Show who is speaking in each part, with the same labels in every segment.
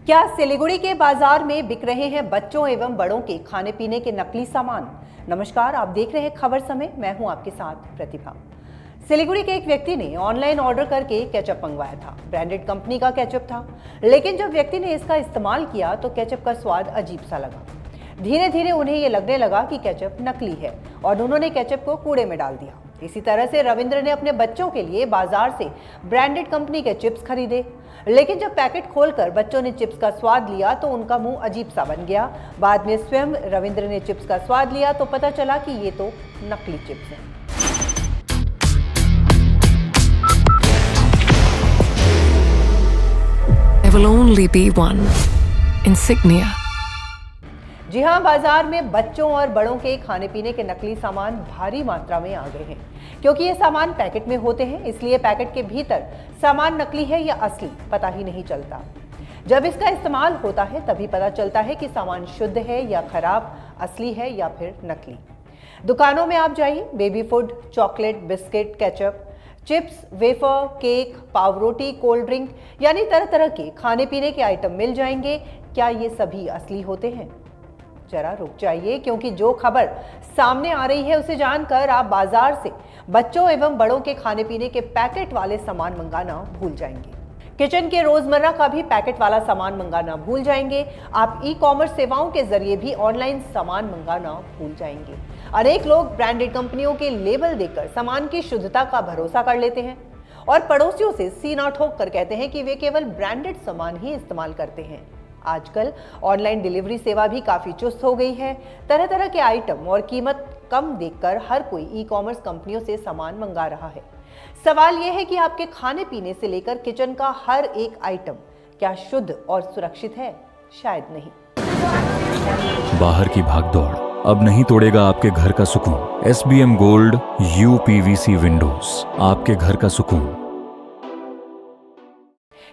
Speaker 1: क्या सिलीगुड़ी के बाजार में बिक रहे हैं बच्चों एवं बड़ों के खाने पीने के नकली सामान? नमस्कार, आप देख रहे हैं खबर समय। मैं हूं आपके साथ प्रतिभा। सिलीगुड़ी के एक व्यक्ति ने ऑनलाइन ऑर्डर करके केचप मंगवाया था। ब्रांडेड कंपनी का केचप था, लेकिन जब व्यक्ति ने इसका इस्तेमाल किया तो केचप का स्वाद अजीब सा लगा। धीरे धीरे उन्हें ये लगने लगा कि केचप नकली है और उन्होंने केचप को कूड़े में डाल दिया। इसी तरह से रविंद्र ने अपने बच्चों के लिए बाजार से ब्रांडेड कंपनी के चिप्स खरीदे, लेकिन जब पैकेट खोलकर बच्चों ने चिप्स का स्वाद लिया तो उनका मुंह अजीब सा बन गया। बाद में स्वयं रविंद्र ने चिप्स का स्वाद लिया तो पता चला कि ये तो नकली चिप्स हैं।
Speaker 2: There will only be one insignia.
Speaker 1: जी हाँ, बाजार में बच्चों और बड़ों के खाने पीने के नकली सामान भारी मात्रा में आ गए हैं। क्योंकि ये सामान पैकेट में होते हैं, इसलिए पैकेट के भीतर सामान नकली है या असली पता ही नहीं चलता। जब इसका इस्तेमाल होता है तभी पता चलता है कि सामान शुद्ध है या खराब, असली है या फिर नकली। दुकानों में आप जाइए, baby food, chocolate, biscuit, ketchup, chips, wafer, cake, पाव रोटी, कोल्ड ड्रिंक यानी तरह तरह के खाने पीने के आइटम मिल जाएंगे। क्या ये सभी असली होते हैं? जरा रुक जाइए, क्योंकि जो खबर सामने आ रही है उसे जानकर आप बाजार से बच्चों एवं बड़ों के खाने पीने के पैकेट वाले सामान मंगाना भूल जाएंगे। किचन के रोजमर्रा का भी पैकेट वाला सामान मंगाना भूल जाएंगे। आप ई-कॉमर्स सेवाओं के जरिए भी ऑनलाइन सामान मंगाना भूल जाएंगे। अनेक लोग ब्रांडेड कंपनियों के लेबल देखकर सामान की शुद्धता का भरोसा कर लेते हैं और पड़ोसियों से सीना ठोक कर कहते हैं कि वे केवल ब्रांडेड सामान ही इस्तेमाल करते हैं। आजकल ऑनलाइन डिलीवरी सेवा भी काफी चुस्त हो गई है। तरह तरह के आइटम और कीमत कम देखकर हर कोई ई-कॉमर्स कंपनियों से सामान मंगा रहा है। सवाल यह है कि आपके खाने पीने से लेकर किचन का हर एक आइटम क्या शुद्ध और सुरक्षित है? शायद नहीं।
Speaker 3: बाहर की भागदौड़ अब नहीं तोड़ेगा आपके घर का सुकून। SBM गोल्ड UPVC विंडोज, आपके घर का सुकून।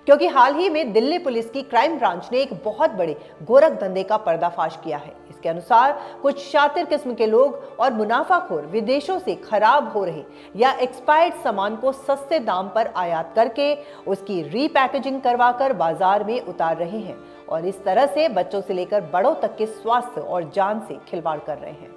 Speaker 1: क्योंकि हाल ही में दिल्ली पुलिस की क्राइम ब्रांच ने एक बहुत बड़े गोरख धंधे का पर्दाफाश किया है। इसके अनुसार कुछ शातिर किस्म के लोग और मुनाफाखोर विदेशों से खराब हो रहे या एक्सपायर्ड सामान को सस्ते दाम पर आयात करके उसकी रीपैकेजिंग करवाकर बाजार में उतार रहे हैं और इस तरह से बच्चों से लेकर बड़ों तक के स्वास्थ्य और जान से खिलवाड़ कर रहे हैं।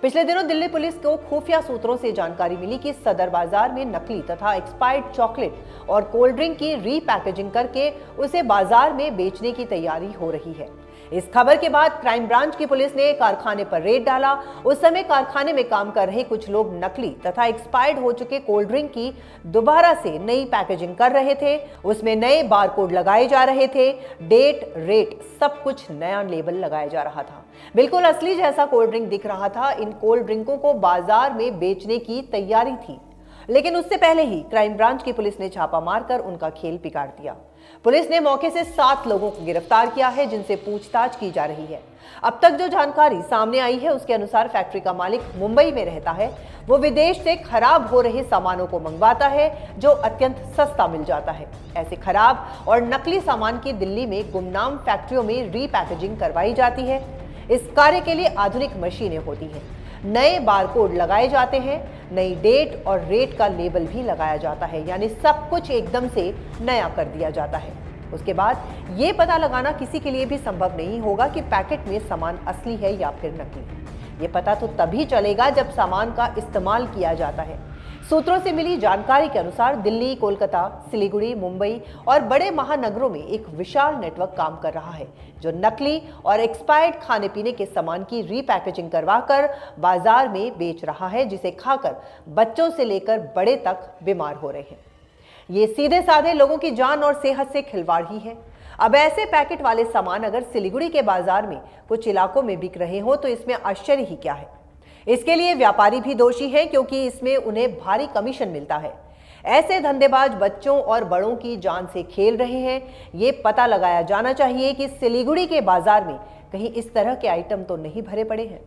Speaker 1: पिछले दिनों दिल्ली पुलिस को खुफिया सूत्रों से जानकारी मिली कि सदर बाजार में नकली तथा एक्सपायर्ड चॉकलेट और कोल्ड ड्रिंक की रीपैकेजिंग करके उसे बाजार में बेचने की तैयारी हो रही है। इस खबर के बाद क्राइम ब्रांच की पुलिस ने कारखाने पर रेड डाला। उस समय कारखाने में काम कर रहे कुछ लोग नकली तथा एक्सपायर्ड हो चुके कोल्ड ड्रिंक की दोबारा से नई पैकेजिंग कर रहे थे। उसमें नए बारकोड लगाए जा रहे थे, डेट, रेट सब कुछ नया लेबल लगाया जा रहा था। बिल्कुल असली जैसा कोल्ड ड्रिंक दिख रहा था। इन कोल्ड ड्रिंकों को बाजार में बेचने की तैयारी थी, लेकिन उससे पहले ही क्राइम ब्रांच की पुलिस ने छापा मारकर उनका खेल बिगाड़ दिया। पुलिस ने मौके से 7 लोगों को गिरफ्तार किया है, जिनसे पूछताछ की जा रही है। अब तक जो जानकारी सामने आई है उसके अनुसार फैक्ट्री का मालिक मुंबई में रहता है। वो विदेश से खराब हो रहे सामानों को मंगवाता है जो अत्यंत सस्ता मिल जाता है। ऐसे खराब और नकली सामान की दिल्ली में गुमनाम फैक्ट्रियों में रीपैकेजिंग करवाई जाती है। इस कार्य के लिए आधुनिक मशीनें होती हैं, नए बारकोड लगाए जाते हैं, नई डेट और रेट का लेबल भी लगाया जाता है, यानी सब कुछ एकदम से नया कर दिया जाता है। उसके बाद ये पता लगाना किसी के लिए भी संभव नहीं होगा कि पैकेट में सामान असली है या फिर नकली। ये पता तो तभी चलेगा जब सामान का इस्तेमाल किया जाता है। सूत्रों से मिली जानकारी के अनुसार दिल्ली, कोलकाता, सिलीगुड़ी, मुंबई और बड़े महानगरों में एक विशाल नेटवर्क काम कर रहा है जो नकली और एक्सपायर्ड खाने पीने के सामान की रीपैकेजिंग करवाकर बाजार में बेच रहा है, जिसे खाकर बच्चों से लेकर बड़े तक बीमार हो रहे हैं। ये सीधे साधे लोगों की जान और सेहत से खिलवाड़ ही है। अब ऐसे पैकेट वाले सामान अगर सिलीगुड़ी के बाजार में कुछ इलाकों में बिक रहे हो तो इसमें आश्चर्य ही क्या है। इसके लिए व्यापारी भी दोषी है, क्योंकि इसमें उन्हें भारी कमीशन मिलता है। ऐसे धंधेबाज बच्चों और बड़ों की जान से खेल रहे हैं। ये पता लगाया जाना चाहिए कि सिलीगुड़ी के बाजार में कहीं इस तरह के आइटम तो नहीं भरे पड़े हैं।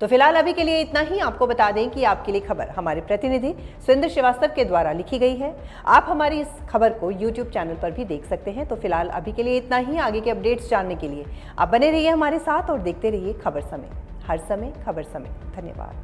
Speaker 1: तो फिलहाल अभी के लिए इतना ही। आपको बता दें कि आपके लिए खबर हमारे प्रतिनिधि सुरेंद्र श्रीवास्तव के द्वारा लिखी गई है। आप हमारी इस खबर को YouTube चैनल पर भी देख सकते हैं। तो फिलहाल अभी के लिए इतना ही। आगे के अपडेट्स जानने के लिए आप बने रहिए हमारे साथ और देखते रहिए खबर समय। हर समय खबर समय। धन्यवाद।